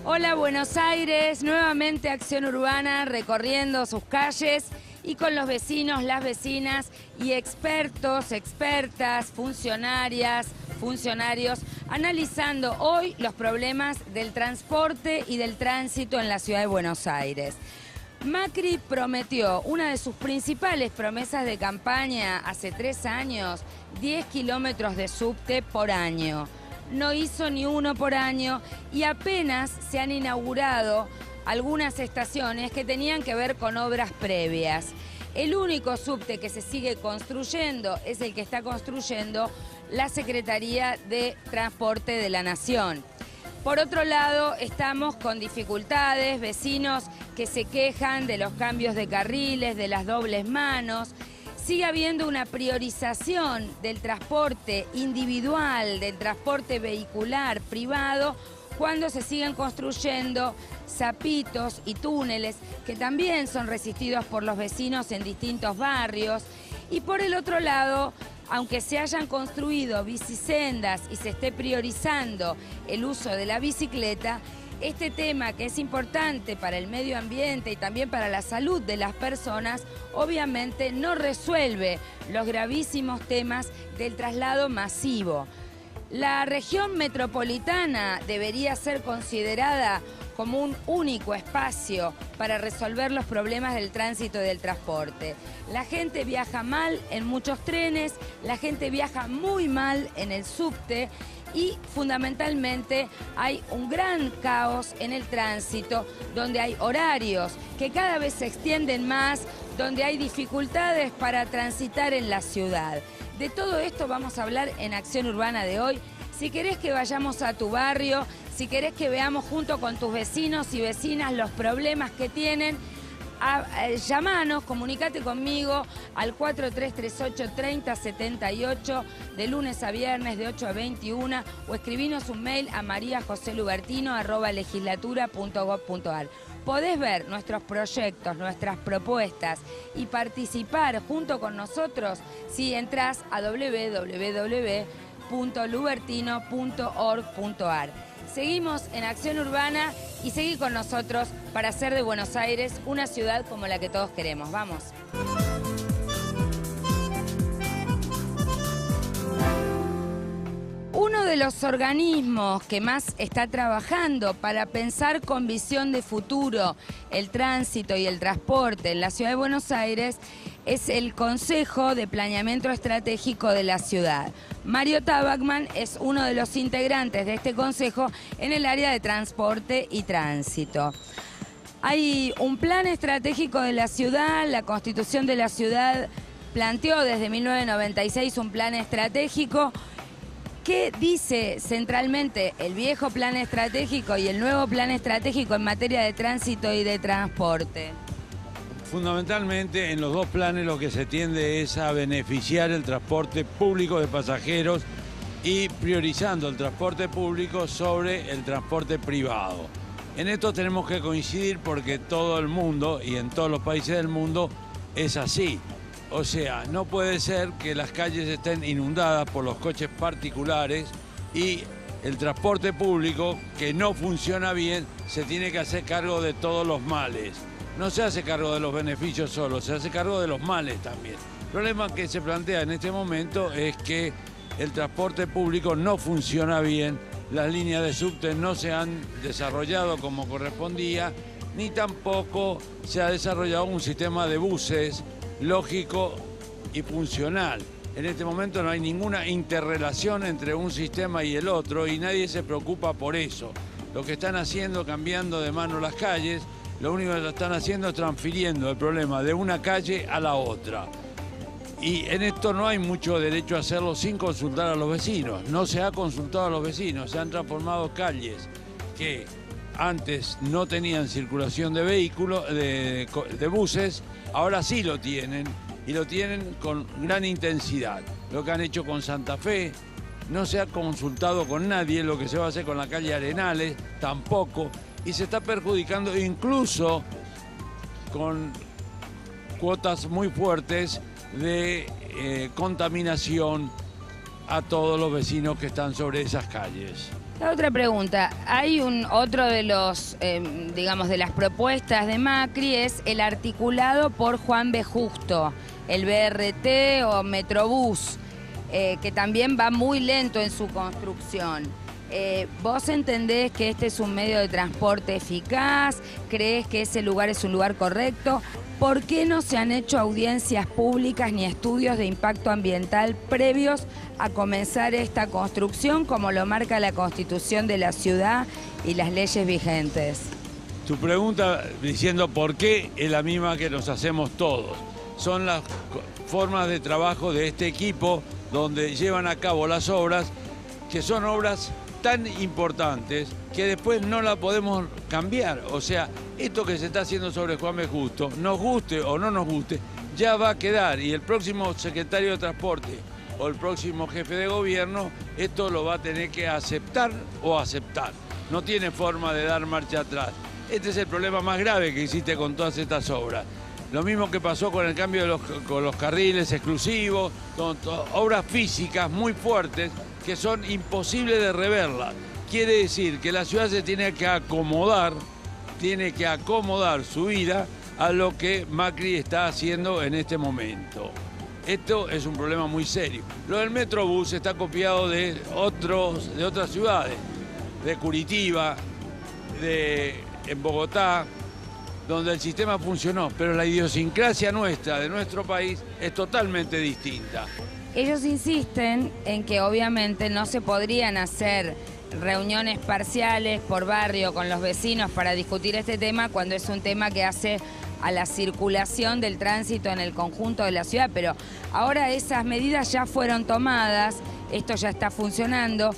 Hola Buenos Aires, nuevamente Acción Urbana recorriendo sus calles y con los vecinos, las vecinas y expertos, expertas, funcionarias, funcionarios, analizando hoy los problemas del transporte y del tránsito en la ciudad de Buenos Aires. Macri prometió, una de sus principales promesas de campaña hace 3 años, 10 kilómetros de subte por año. No hizo ni uno por año y apenas se han inaugurado algunas estaciones que tenían que ver con obras previas. El único subte que se sigue construyendo es el que está construyendo la Secretaría de Transporte de la Nación. Por otro lado, estamos con dificultades, vecinos que se quejan de los cambios de carriles, de las dobles manos. Sigue habiendo una priorización del transporte individual, del transporte vehicular privado, cuando se siguen construyendo zapitos y túneles que también son resistidos por los vecinos en distintos barrios. Y por el otro lado, aunque se hayan construido bicisendas y se esté priorizando el uso de la bicicleta, este tema que es importante para el medio ambiente y también para la salud de las personas, obviamente no resuelve los gravísimos temas del traslado masivo. La región metropolitana debería ser considerada como un único espacio para resolver los problemas del tránsito y del transporte. La gente viaja mal en muchos trenes, la gente viaja muy mal en el subte y fundamentalmente hay un gran caos en el tránsito, donde hay horarios que cada vez se extienden más, donde hay dificultades para transitar en la ciudad. De todo esto vamos a hablar en Acción Urbana de hoy. Si querés que vayamos a tu barrio, si querés que veamos junto con tus vecinos y vecinas los problemas que tienen, llamanos, comunicate conmigo al 4338-3078 de lunes a viernes de 8 a 21 o escribinos un mail a mariajoselubertino@legislatura.gov.ar. Podés ver nuestros proyectos, nuestras propuestas y participar junto con nosotros si entrás a www.lubertino.org.ar. Seguimos en Acción Urbana y seguí con nosotros para hacer de Buenos Aires una ciudad como la que todos queremos. Vamos. Uno de los organismos que más está trabajando para pensar con visión de futuro el tránsito y el transporte en la ciudad de Buenos Aires es el Consejo de Planeamiento Estratégico de la ciudad. Mario Tabacman es uno de los integrantes de este consejo en el área de transporte y tránsito. Hay un plan estratégico de la ciudad, la Constitución de la ciudad planteó desde 1996 un plan estratégico. ¿Qué dice centralmente el viejo plan estratégico y el nuevo plan estratégico en materia de tránsito y de transporte? Fundamentalmente en los dos planes lo que se tiende es a beneficiar el transporte público de pasajeros y priorizando el transporte público sobre el transporte privado. En esto tenemos que coincidir porque todo el mundo y en todos los países del mundo es así. O sea, no puede ser que las calles estén inundadas por los coches particulares y el transporte público, que no funciona bien, se tiene que hacer cargo de todos los males. No se hace cargo de los beneficios solo, se hace cargo de los males también. El problema que se plantea en este momento es que el transporte público no funciona bien, las líneas de subte no se han desarrollado como correspondía, ni tampoco se ha desarrollado un sistema de buses lógico y funcional. En este momento no hay ninguna interrelación entre un sistema y el otro y nadie se preocupa por eso. Lo que están haciendo, cambiando de mano las calles, lo único que están haciendo es transfiriendo el problema de una calle a la otra. Y en esto no hay mucho derecho a hacerlo sin consultar a los vecinos. No se ha consultado a los vecinos, se han transformado calles que antes no tenían circulación de vehículos, de buses, ahora sí lo tienen y lo tienen con gran intensidad. Lo que han hecho con Santa Fe, no se ha consultado con nadie, lo que se va a hacer con la calle Arenales, tampoco. Y se está perjudicando incluso con cuotas muy fuertes de contaminación a todos los vecinos que están sobre esas calles. La otra pregunta, hay otro de los, digamos, de las propuestas de Macri es el articulado por Juan B. Justo, el BRT o Metrobús, que también va muy lento en su construcción. ¿Vos entendés que este es un medio de transporte eficaz? ¿Crees que ese lugar es un lugar correcto? ¿Por qué no se han hecho audiencias públicas ni estudios de impacto ambiental previos a comenzar esta construcción, como lo marca la Constitución de la ciudad y las leyes vigentes? Tu pregunta diciendo por qué es la misma que nos hacemos todos. Son las formas de trabajo de este equipo donde llevan a cabo las obras, que son obras tan importantes que después no la podemos cambiar. O sea, esto que se está haciendo sobre Juan B. Justo, nos guste o no nos guste, ya va a quedar, y el próximo secretario de Transporte o el próximo jefe de gobierno esto lo va a tener que aceptar o aceptar. No tiene forma de dar marcha atrás. Este es el problema más grave que existe con todas estas obras. Lo mismo que pasó con el cambio con los carriles exclusivos, con obras físicas muy fuertes que son imposibles de reverlas. Quiere decir que la ciudad se tiene que acomodar su vida a lo que Macri está haciendo en este momento. Esto es un problema muy serio. Lo del Metrobús está copiado de otras ciudades, de Curitiba, en Bogotá, donde el sistema funcionó, pero la idiosincrasia nuestra, de nuestro país, es totalmente distinta. Ellos insisten en que obviamente no se podrían hacer reuniones parciales por barrio con los vecinos para discutir este tema cuando es un tema que hace a la circulación del tránsito en el conjunto de la ciudad, pero ahora esas medidas ya fueron tomadas, esto ya está funcionando.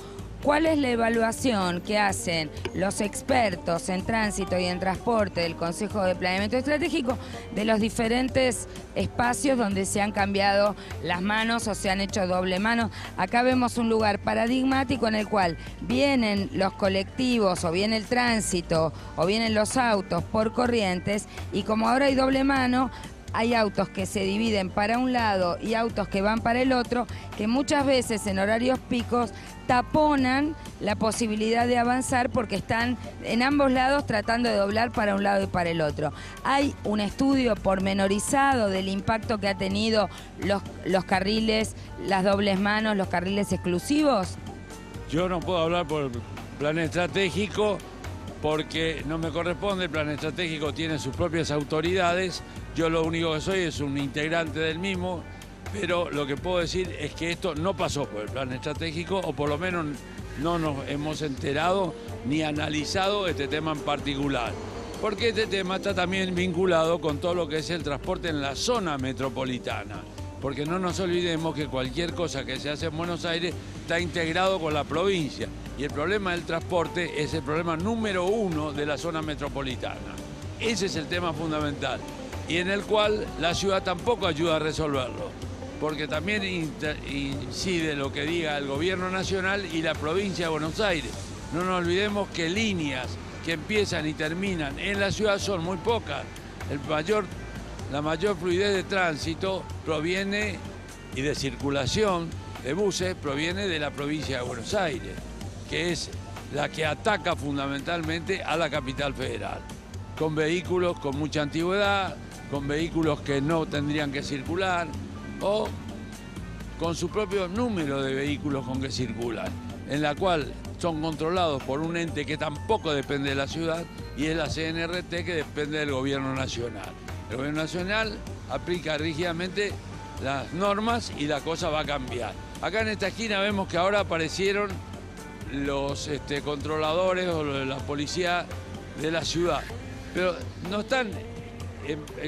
¿Cuál es la evaluación que hacen los expertos en tránsito y en transporte del Consejo de Planeamiento Estratégico de los diferentes espacios donde se han cambiado las manos o se han hecho doble mano? Acá vemos un lugar paradigmático en el cual vienen los colectivos o viene el tránsito o vienen los autos por corrientes, y como ahora hay doble mano, hay autos que se dividen para un lado y autos que van para el otro, que muchas veces en horarios picos taponan la posibilidad de avanzar porque están en ambos lados tratando de doblar para un lado y para el otro. ¿Hay un estudio pormenorizado del impacto que ha tenido los carriles, las dobles manos, los carriles exclusivos? Yo no puedo hablar por el plan estratégico porque no me corresponde. El plan estratégico tiene sus propias autoridades. Yo lo único que soy es un integrante del mismo, pero lo que puedo decir es que esto no pasó por el plan estratégico, o por lo menos no nos hemos enterado ni analizado este tema en particular, porque este tema está también vinculado con todo lo que es el transporte en la zona metropolitana, porque no nos olvidemos que cualquier cosa que se hace en Buenos Aires está integrado con la provincia, y el problema del transporte es el problema número uno de la zona metropolitana. Ese es el tema fundamental, y en el cual la ciudad tampoco ayuda a resolverlo, porque también incide lo que diga el gobierno nacional y la provincia de Buenos Aires. No nos olvidemos que líneas que empiezan y terminan en la ciudad son muy pocas. La mayor fluidez de tránsito proviene, y de circulación de buses, proviene de la provincia de Buenos Aires, que es la que ataca fundamentalmente a la capital federal, con vehículos con mucha antigüedad, con vehículos que no tendrían que circular, o con su propio número de vehículos con que circulan, en la cual son controlados por un ente que tampoco depende de la ciudad, y es la CNRT, que depende del gobierno nacional. El gobierno nacional aplica rígidamente las normas y la cosa va a cambiar. Acá en esta esquina vemos que ahora aparecieron los controladores o la policía de la ciudad, pero no están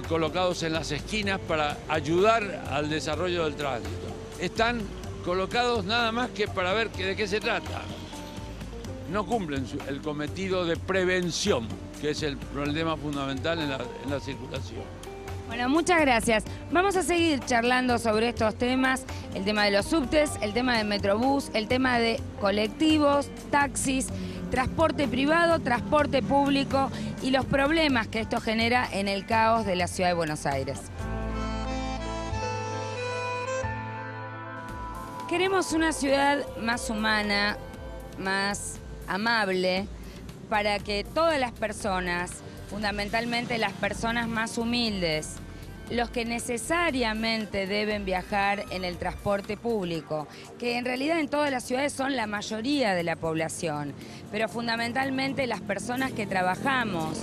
colocados en las esquinas para ayudar al desarrollo del tránsito. Están colocados nada más que para ver de qué se trata. No cumplen el cometido de prevención, que es el problema fundamental en la circulación. Bueno, muchas gracias. Vamos a seguir charlando sobre estos temas, el tema de los subtes, el tema del Metrobús, el tema de colectivos, taxis, transporte privado, transporte público y los problemas que esto genera en el caos de la ciudad de Buenos Aires. Queremos una ciudad más humana, más amable, para que todas las personas, fundamentalmente las personas más humildes, los que necesariamente deben viajar en el transporte público, que en realidad en todas las ciudades son la mayoría de la población, pero fundamentalmente las personas que trabajamos,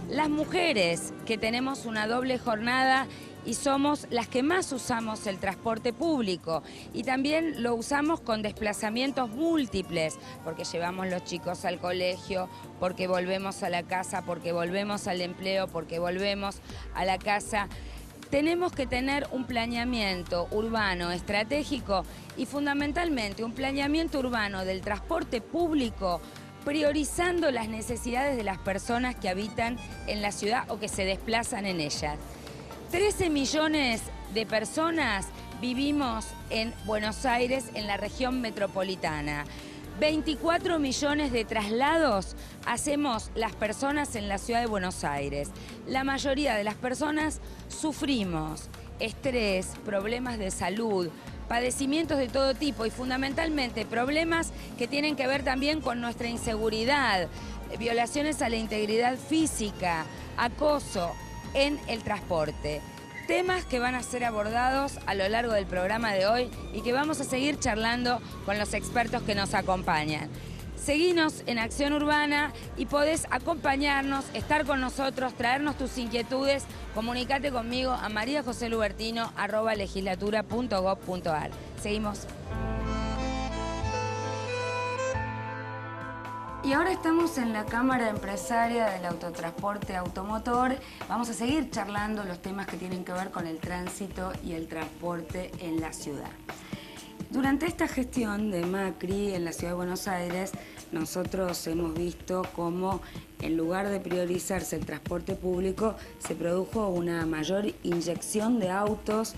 las mujeres que tenemos una doble jornada y somos las que más usamos el transporte público y también lo usamos con desplazamientos múltiples, porque llevamos los chicos al colegio, porque volvemos a la casa, porque volvemos al empleo, porque volvemos a la casa. Tenemos que tener un planeamiento urbano estratégico y fundamentalmente un planeamiento urbano del transporte público priorizando las necesidades de las personas que habitan en la ciudad o que se desplazan en ella. 13 millones de personas vivimos en Buenos Aires, en la región metropolitana. 24 millones de traslados hacemos las personas en la ciudad de Buenos Aires. La mayoría de las personas sufrimos estrés, problemas de salud, padecimientos de todo tipo y fundamentalmente problemas que tienen que ver también con nuestra inseguridad, violaciones a la integridad física, acoso en el transporte. Temas que van a ser abordados a lo largo del programa de hoy y que vamos a seguir charlando con los expertos que nos acompañan. Seguinos en Acción Urbana y podés acompañarnos, estar con nosotros, traernos tus inquietudes. Comunicate conmigo a mariajoselubertino@legislatura.gov.ar. Seguimos. Y ahora estamos en la Cámara Empresaria del Autotransporte Automotor. Vamos a seguir charlando los temas que tienen que ver con el tránsito y el transporte en la ciudad. Durante esta gestión de Macri en la Ciudad de Buenos Aires, nosotros hemos visto cómo en lugar de priorizarse el transporte público, se produjo una mayor inyección de autos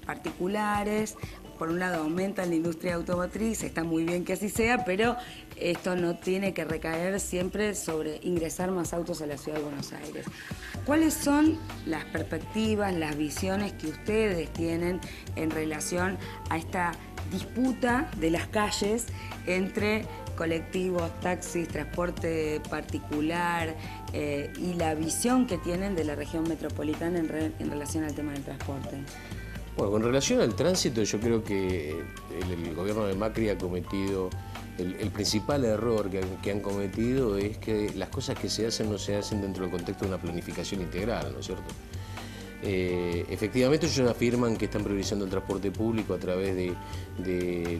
particulares. Por un lado aumenta la industria automotriz, está muy bien que así sea, pero esto no tiene que recaer siempre sobre ingresar más autos a la Ciudad de Buenos Aires. ¿Cuáles son las perspectivas, las visiones que ustedes tienen en relación a esta disputa de las calles entre colectivos, taxis, transporte particular y la visión que tienen de la región metropolitana en relación al tema del transporte? Bueno, con relación al tránsito, yo creo que el gobierno de Macri ha cometido, el principal error que han cometido es que las cosas que se hacen no se hacen dentro del contexto de una planificación integral, ¿no es cierto? Efectivamente ellos afirman que están priorizando el transporte público a través de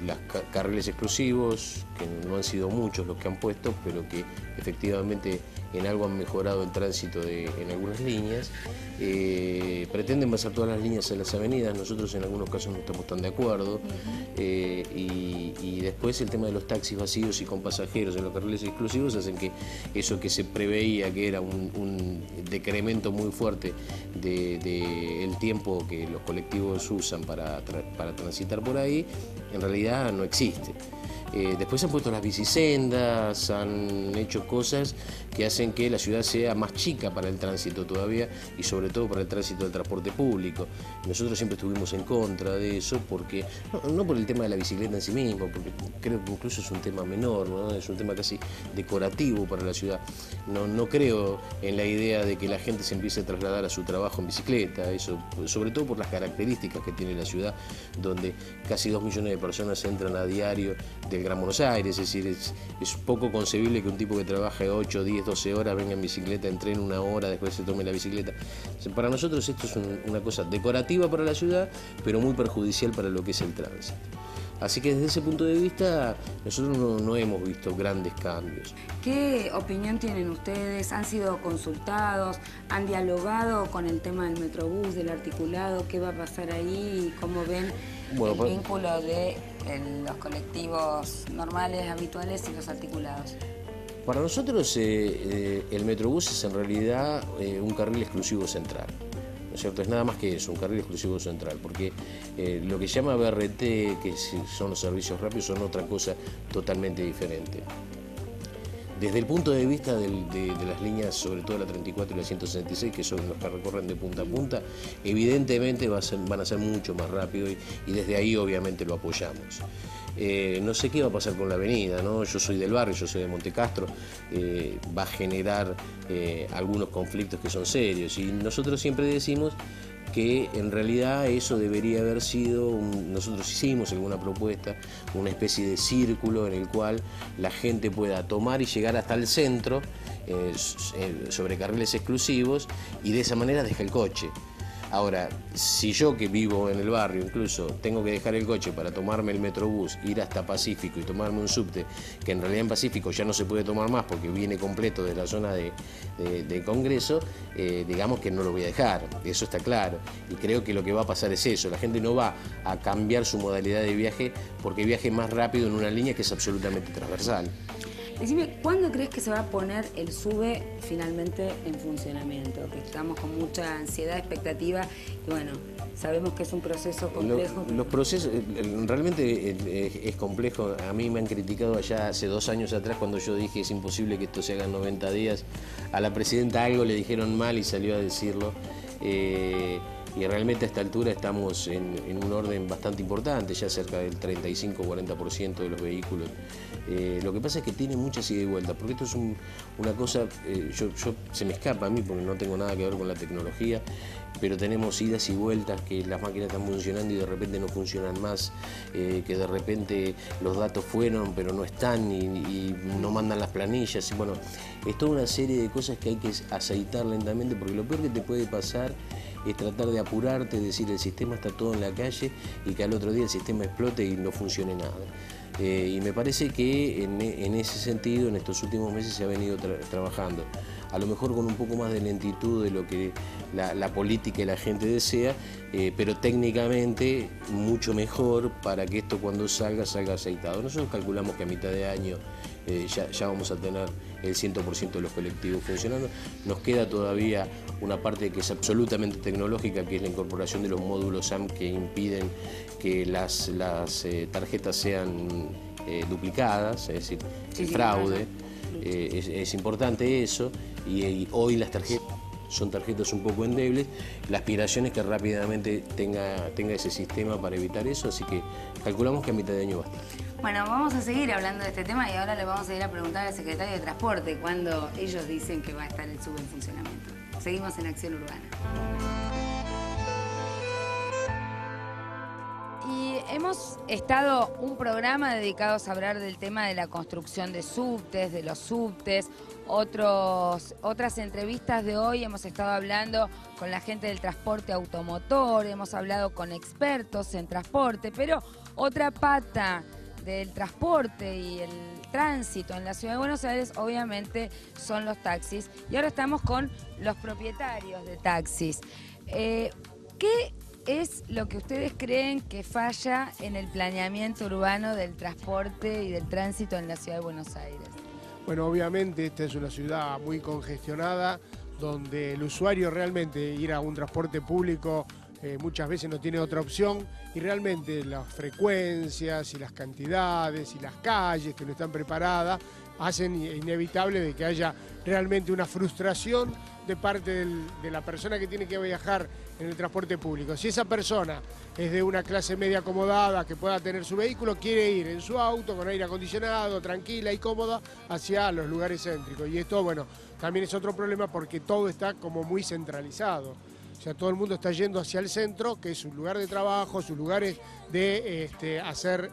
los carriles exclusivos, que no han sido muchos los que han puesto, pero que efectivamente en algo han mejorado el tránsito en algunas líneas. Pretenden basar todas las líneas en las avenidas, nosotros en algunos casos no estamos tan de acuerdo. Y después el tema de los taxis vacíos y con pasajeros en los carriles exclusivos hacen que eso que se preveía que era un decremento muy fuerte del tiempo que los colectivos usan para transitar por ahí, en realidad no existe. Después han puesto las bicisendas, han hecho cosas que hacen que la ciudad sea más chica para el tránsito todavía y sobre todo para el tránsito del transporte público. Nosotros siempre estuvimos en contra de eso porque, no por el tema de la bicicleta en sí mismo, porque creo que incluso es un tema menor, ¿no? Es un tema casi decorativo para la ciudad. No creo en la idea de que la gente se empiece a trasladar a su trabajo en bicicleta, eso, sobre todo por las características que tiene la ciudad, donde casi 2 millones de personas entran a diario del Gran Buenos Aires, es decir, es poco concebible que un tipo que trabaje 8, 10, 12 horas venga en bicicleta, entrene 1 hora, después se tome la bicicleta. Para nosotros esto es una cosa decorativa para la ciudad, pero muy perjudicial para lo que es el tránsito. Así que desde ese punto de vista nosotros no hemos visto grandes cambios. ¿Qué opinión tienen ustedes? ¿Han sido consultados? ¿Han dialogado con el tema del Metrobús, del articulado? ¿Qué va a pasar ahí? ¿Y cómo ven el vínculo de los colectivos normales, habituales y los articulados? Para nosotros el Metrobús es en realidad un carril exclusivo central. ¿No es cierto? Es nada más que eso, un carril exclusivo central, porque lo que se llama BRT, que son los servicios rápidos, son otra cosa totalmente diferente. Desde el punto de vista de las líneas, sobre todo la 34 y la 166, que son los que recorren de punta a punta, evidentemente van a ser mucho más rápido y desde ahí obviamente lo apoyamos. No sé qué va a pasar con la avenida, ¿no? Yo soy del barrio, yo soy de Montecastro, va a generar algunos conflictos que son serios y nosotros siempre decimos que en realidad eso debería haber sido, nosotros hicimos alguna propuesta, una especie de círculo en el cual la gente pueda tomar y llegar hasta el centro sobre carriles exclusivos y de esa manera deja el coche. Ahora, si yo que vivo en el barrio incluso tengo que dejar el coche para tomarme el Metrobús, ir hasta Pacífico y tomarme un subte, que en realidad en Pacífico ya no se puede tomar más porque viene completo de la zona de Congreso, digamos que no lo voy a dejar, eso está claro. Y creo que lo que va a pasar es eso, la gente no va a cambiar su modalidad de viaje porque viaje más rápido en una línea que es absolutamente transversal. Decime, ¿cuándo crees que se va a poner el SUBE finalmente en funcionamiento? Que estamos con mucha ansiedad, expectativa y bueno, sabemos que es un proceso complejo. Los procesos, realmente es complejo. A mí me han criticado allá hace 2 años atrás cuando yo dije es imposible que esto se haga en 90 días. A la presidenta algo le dijeron mal y salió a decirlo. Y realmente a esta altura estamos en un orden bastante importante, ya cerca del 35-40% de los vehículos. Lo que pasa es que tiene muchas ida y vuelta, porque esto es una cosa, se me escapa a mí porque no tengo nada que ver con la tecnología, pero tenemos idas y vueltas que las máquinas están funcionando y de repente no funcionan más, que de repente los datos fueron pero no están y no mandan las planillas. Y bueno, es toda una serie de cosas que hay que aceitar lentamente, porque lo peor que te puede pasar es tratar de apurarte, decir el sistema está todo en la calle y que al otro día el sistema explote y no funcione nada. Y me parece que en ese sentido en estos últimos meses se ha venido trabajando, a lo mejor con un poco más de lentitud de lo que la política y la gente desea, pero técnicamente mucho mejor para que esto cuando salga aceitado. Nosotros calculamos que a mitad de año ya vamos a tener el 100% de los colectivos funcionando. Nos queda todavía una parte que es absolutamente tecnológica, que es la incorporación de los módulos SAM que impiden que las tarjetas sean duplicadas, es decir, el fraude. Es importante eso y hoy las tarjetas son tarjetas un poco endebles. La aspiración es que rápidamente tenga ese sistema para evitar eso, así que calculamos que a mitad de año va a estar. Bueno, vamos a seguir hablando de este tema y ahora le vamos a ir a preguntar al secretario de Transporte cuando ellos dicen que va a estar el SUBE en funcionamiento. Seguimos en Acción Urbana. Y hemos estado un programa dedicado a hablar del tema de la construcción de subtes, de los subtes. Otras entrevistas de hoy hemos estado hablando con la gente del transporte automotor, hemos hablado con expertos en transporte, pero otra pata del transporte y el tránsito en la ciudad de Buenos Aires obviamente son los taxis. Y ahora estamos con los propietarios de taxis. ¿Qué es lo que ustedes creen que falla en el planeamiento urbano del transporte y del tránsito en la ciudad de Buenos Aires? Bueno, obviamente esta es una ciudad muy congestionada, donde el usuario realmente ir a un transporte público muchas veces no tiene otra opción y realmente las frecuencias y las cantidades y las calles que no están preparadas hacen inevitable de que haya realmente una frustración de parte de la persona que tiene que viajar en el transporte público. Si esa persona es de una clase media acomodada que pueda tener su vehículo, quiere ir en su auto con aire acondicionado, tranquila y cómoda hacia los lugares céntricos. Y esto, bueno, también es otro problema porque todo está como muy centralizado. O sea, todo el mundo está yendo hacia el centro, que es su lugar de trabajo, sus lugares de hacer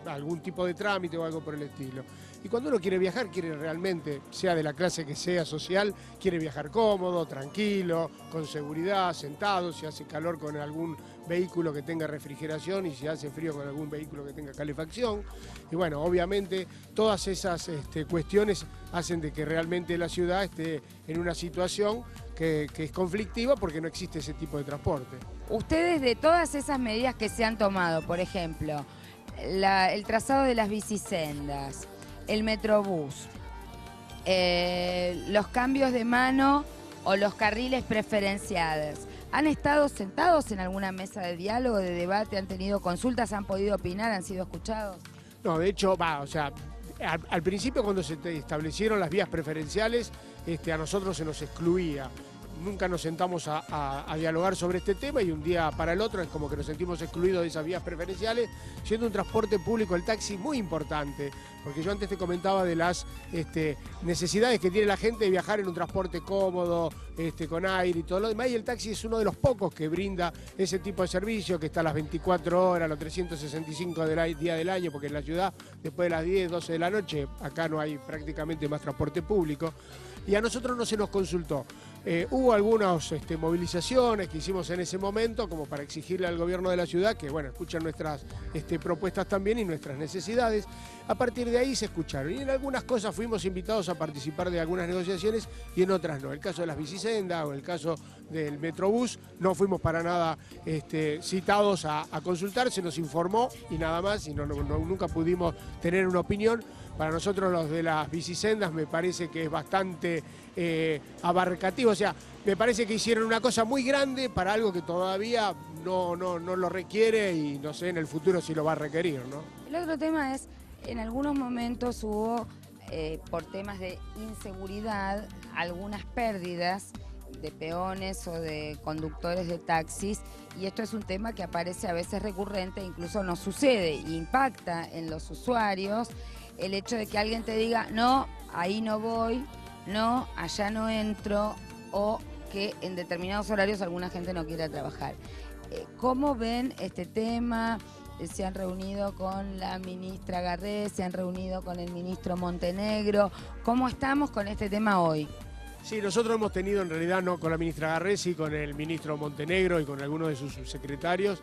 algún tipo de trámite o algo por el estilo. Y cuando uno quiere viajar, quiere realmente, sea de la clase que sea social, quiere viajar cómodo, tranquilo, con seguridad, sentado, si hace calor con algún vehículo que tenga refrigeración y si hace frío con algún vehículo que tenga calefacción. Y bueno, obviamente todas esas cuestiones hacen de que realmente la ciudad esté en una situación que es conflictiva porque no existe ese tipo de transporte. Ustedes, de todas esas medidas que se han tomado, por ejemplo, el trazado de las bicisendas, el Metrobús, los cambios de mano o los carriles preferenciados, ¿han estado sentados en alguna mesa de diálogo, de debate, han tenido consultas, han podido opinar, han sido escuchados? No, de hecho, al principio, cuando se establecieron las vías preferenciales, a nosotros se nos excluía. Nunca nos sentamos a dialogar sobre este tema y un día para el otro es como que nos sentimos excluidos de esas vías preferenciales, siendo un transporte público, el taxi, muy importante, porque yo antes te comentaba de las necesidades que tiene la gente de viajar en un transporte cómodo, con aire y todo lo demás, y el taxi es uno de los pocos que brinda ese tipo de servicio, que está a las 24 horas, los 365 días del año, porque en la ciudad, después de las 10, 12 de la noche, acá no hay prácticamente más transporte público, y a nosotros no se nos consultó. Hubo algunas movilizaciones que hicimos en ese momento como para exigirle al gobierno de la ciudad que, bueno, escuchan nuestras propuestas también y nuestras necesidades. A partir de ahí se escucharon y en algunas cosas fuimos invitados a participar de algunas negociaciones y en otras no. El caso de las bicisendas o el caso del Metrobús no fuimos para nada citados a consultar, se nos informó y nada más y nunca pudimos tener una opinión. Para nosotros los de las bicisendas me parece que es bastante abarcativo, o sea, me parece que hicieron una cosa muy grande para algo que todavía no lo requiere y no sé en el futuro si lo va a requerir, ¿no? El otro tema es, en algunos momentos hubo, por temas de inseguridad, algunas pérdidas de peones o de conductores de taxis, y esto es un tema que aparece a veces recurrente, incluso nos sucede, impacta en los usuarios, el hecho de que alguien te diga, no, ahí no voy, no, allá no entro, o que en determinados horarios alguna gente no quiera trabajar. ¿Cómo ven este tema? Se han reunido con la ministra Garré, se han reunido con el ministro Montenegro. ¿Cómo estamos con este tema hoy? Sí, nosotros hemos tenido en realidad no con la ministra Garré, sí con el ministro Montenegro y con algunos de sus subsecretarios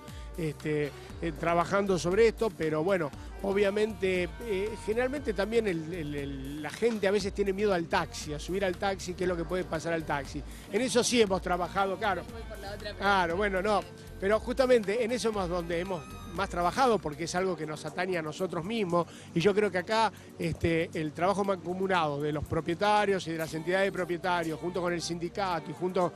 trabajando sobre esto, pero bueno, obviamente, generalmente también la gente a veces tiene miedo al taxi, a subir al taxi, qué es lo que puede pasar al taxi. En eso sí hemos trabajado, claro. Claro, bueno, no, pero justamente en eso donde hemos más trabajado porque es algo que nos atañe a nosotros mismos y yo creo que acá el trabajo mancomunado de los propietarios y de las entidades de propietarios junto con el sindicato y junto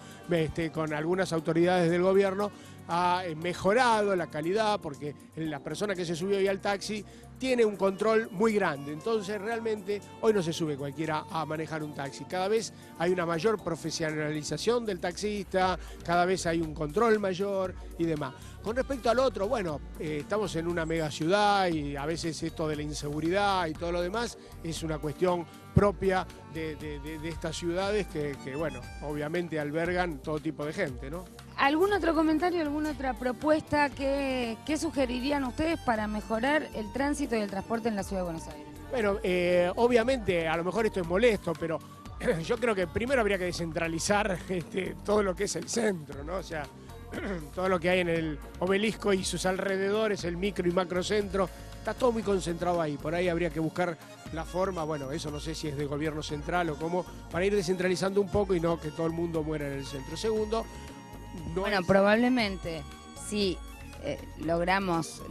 con algunas autoridades del gobierno ha mejorado la calidad porque la persona que se subió hoy al taxi tiene un control muy grande, entonces realmente hoy no se sube cualquiera a manejar un taxi, cada vez hay una mayor profesionalización del taxista, cada vez hay un control mayor y demás. Con respecto al otro, bueno, estamos en una mega ciudad y a veces esto de la inseguridad y todo lo demás es una cuestión propia de estas ciudades que, bueno, obviamente albergan todo tipo de gente, ¿no? ¿Algún otro comentario, alguna otra propuesta que sugerirían ustedes para mejorar el tránsito y el transporte en la Ciudad de Buenos Aires? Bueno, obviamente, a lo mejor esto es molesto, pero yo creo que primero habría que descentralizar todo lo que es el centro, ¿no? O sea, todo lo que hay en el Obelisco y sus alrededores, el micro y macrocentro, está todo muy concentrado ahí. Por ahí habría que buscar la forma, bueno, eso no sé si es de gobierno central o cómo, para ir descentralizando un poco y no que todo el mundo muera en el centro. Segundo, probablemente si logramos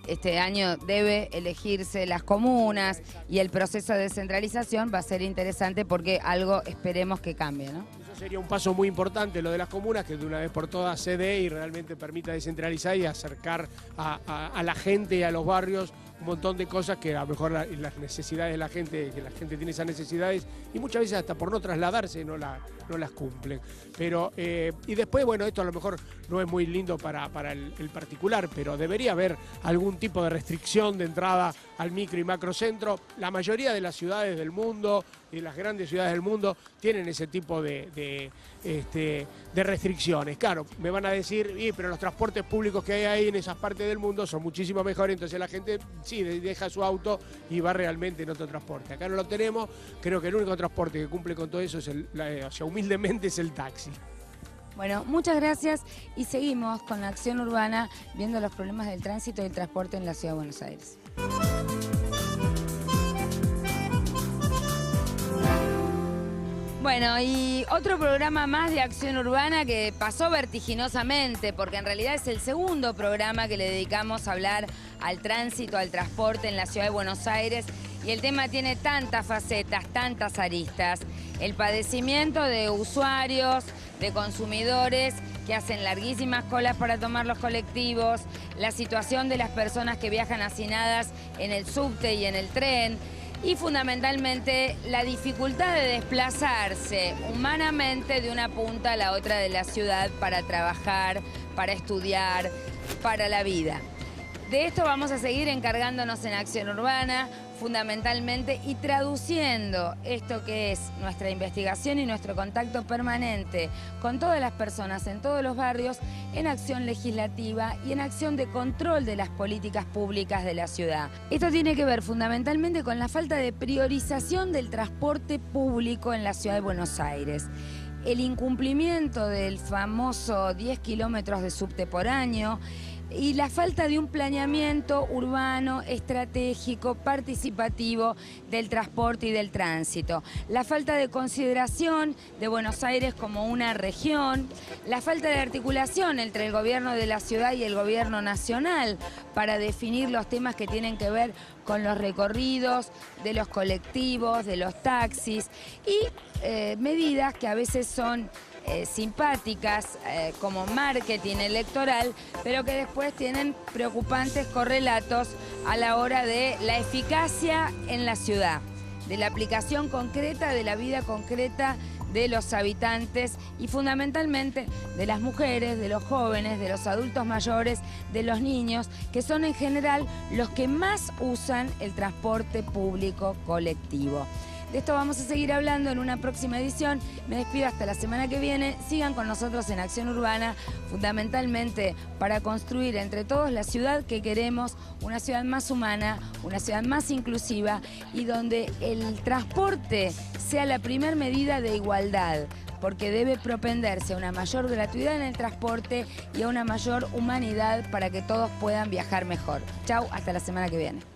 este año debe elegirse las comunas y el proceso de descentralización va a ser interesante porque algo esperemos que cambie, ¿no? Eso sería un paso muy importante, lo de las comunas, que de una vez por todas se dé y realmente permita descentralizar y acercar a la gente y a los barrios un montón de cosas que a lo mejor las necesidades de la gente, que la gente tiene esas necesidades y muchas veces hasta por no trasladarse no las cumplen. Pero, y después, bueno, esto a lo mejor no es muy lindo para el particular, pero debería haber algún tipo de restricción de entrada al micro y macrocentro. La mayoría de las ciudades del mundo y las grandes ciudades del mundo tienen ese tipo de restricciones. Claro, me van a decir, pero los transportes públicos que hay ahí en esas partes del mundo son muchísimo mejores, entonces la gente sí deja su auto y va realmente en otro transporte. Acá no lo tenemos, creo que el único transporte que cumple con todo eso es o sea, humildemente es el taxi. Bueno, muchas gracias y seguimos con la acción urbana viendo los problemas del tránsito y el transporte en la Ciudad de Buenos Aires. Bueno, y otro programa más de Acción Urbana que pasó vertiginosamente, porque en realidad es el segundo programa que le dedicamos a hablar al tránsito, al transporte en la Ciudad de Buenos Aires. y el tema tiene tantas facetas, tantas aristas. El padecimiento de usuarios, de consumidores que hacen larguísimas colas para tomar los colectivos, la situación de las personas que viajan hacinadas en el subte y en el tren, y fundamentalmente la dificultad de desplazarse humanamente de una punta a la otra de la ciudad para trabajar, para estudiar, para la vida. De esto vamos a seguir encargándonos en Acción Urbana, fundamentalmente, y traduciendo esto que es nuestra investigación y nuestro contacto permanente con todas las personas en todos los barrios en acción legislativa y en acción de control de las políticas públicas de la ciudad. Esto tiene que ver fundamentalmente con la falta de priorización del transporte público en la ciudad de Buenos Aires. El incumplimiento del famoso 10 kilómetros de subte por año, y la falta de un planeamiento urbano, estratégico, participativo del transporte y del tránsito. La falta de consideración de Buenos Aires como una región, la falta de articulación entre el gobierno de la ciudad y el gobierno nacional para definir los temas que tienen que ver con los recorridos de los colectivos, de los taxis y medidas que a veces son simpáticas como marketing electoral, pero que después tienen preocupantes correlatos a la hora de la eficacia en la ciudad, de la aplicación concreta, de la vida concreta de los habitantes y fundamentalmente de las mujeres, de los jóvenes, de los adultos mayores, de los niños, que son en general los que más usan el transporte público colectivo. De esto vamos a seguir hablando en una próxima edición. Me despido hasta la semana que viene. Sigan con nosotros en Acción Urbana, fundamentalmente para construir entre todos la ciudad que queremos, una ciudad más humana, una ciudad más inclusiva y donde el transporte sea la primer medida de igualdad, porque debe propenderse a una mayor gratuidad en el transporte y a una mayor humanidad para que todos puedan viajar mejor. Chau, hasta la semana que viene.